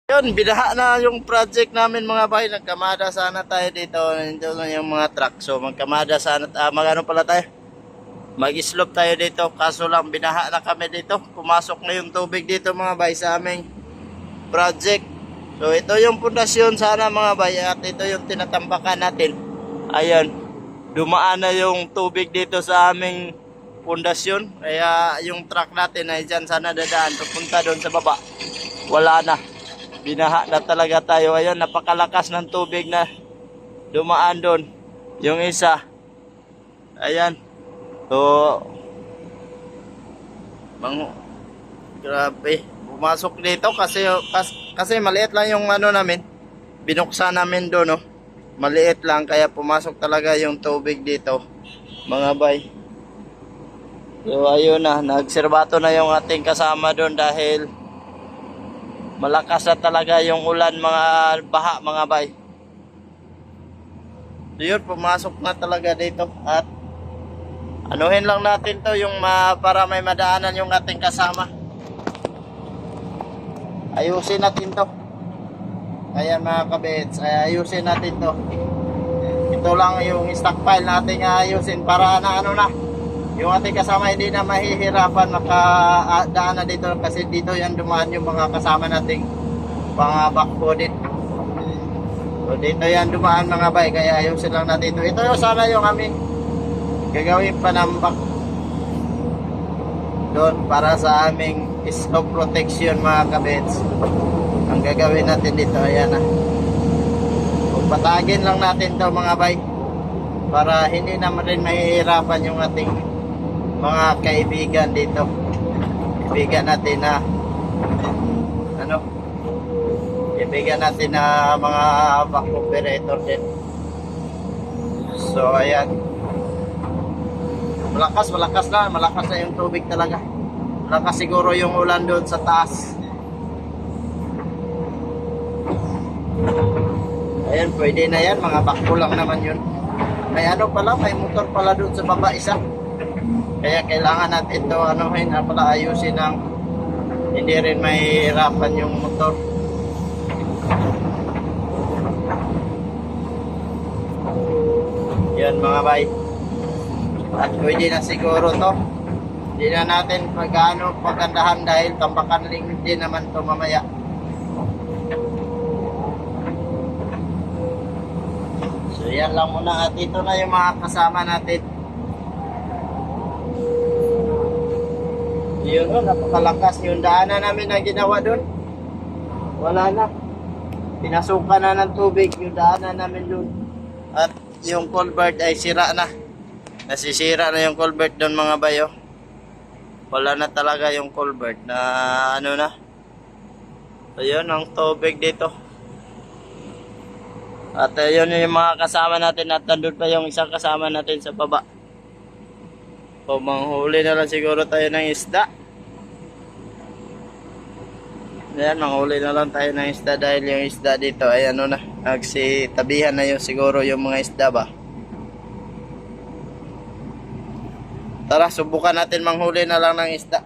Yun, binaha na yung project namin mga bay. Nagkamada sana tayo dito. Nandito na yung mga truck. So magkamada sana, magano pala tayo. Mag-slope tayo dito. Kaso lang binaha na kami dito. Pumasok na yung tubig dito mga bay sa aming project. So ito yung pundasyon sana mga bay. At ito yung tinatambakan natin. Ayan. Dumaan na yung tubig dito sa aming pundasyon. Kaya yung truck natin ay dyan sana dadaan. Pupunta doon sa baba. Wala na. Binaha na talaga tayo. Ayun, napakalakas ng tubig na dumaan doon. Yung isa. Ayan. So, grabe. Pumasok dito kasi maliit lang yung ano namin. Binuksan namin doon, no. Maliit lang kaya pumasok talaga yung tubig dito. Mga bay. So, ayun na. Nagserbato na yung ating kasama doon dahil malakas na talaga yung ulan, mga baha mga bay. So yun, pumasok na talaga dito. At anuhin lang natin to yung para may madaanan yung ating kasama. Ayusin natin to. Ayan mga kabits, ayusin natin to. Ito lang yung stockpile natin ayusin para na ano na. Yung ating kasama hindi na mahihirapan makadaan na dito kasi dito yan dumaan yung mga kasama nating mga backboarded. So dito yan dumaan mga bay kaya ayusin lang natin ito. Ito yung sana yung aming gagawin panambak doon para sa aming snow protection mga kabets. Ang gagawin natin dito ayan na. Patagin lang natin to mga bay para hindi naman rin mahihirapan yung ating mga kaibigan dito. Kaibigan natin na kaibigan natin na mga back operator din. So ayan. Malakas na yung tubig talaga. Malakas siguro yung ulan doon sa taas. Ayan, pwede na yan, mga bakbo lang naman yun. May ano pala, may motor pala doon sa baba isa. Kaya kailangan natin ito ayusin ng hindi rin mahihirapan yung motor. Yan mga bay. At pwede na siguro to. Hindi na natin pagandahan dahil tambakan din naman to mamaya. So yan lang muna at ito na yung mga kasama natin. Yun o, napakalakas yung daanan namin na ginawa doon. Wala na. Pinasukan na ng tubig yung daanan namin doon. At yung culvert ay sira na. Nasisira na yung culvert doon mga bayo. Wala na talaga yung culvert na ano na. Ayun ang tubig dito. At ayun yung mga kasama natin at nandun pa yung isang kasama natin sa baba. So manghuli na lang siguro tayo ng isda. Ayan, manghuli na lang tayo ng isda dahil yung isda dito ay ano na, nagsitabihan na yung siguro yung mga isda ba. Tara, subukan natin manghuli na lang ng isda.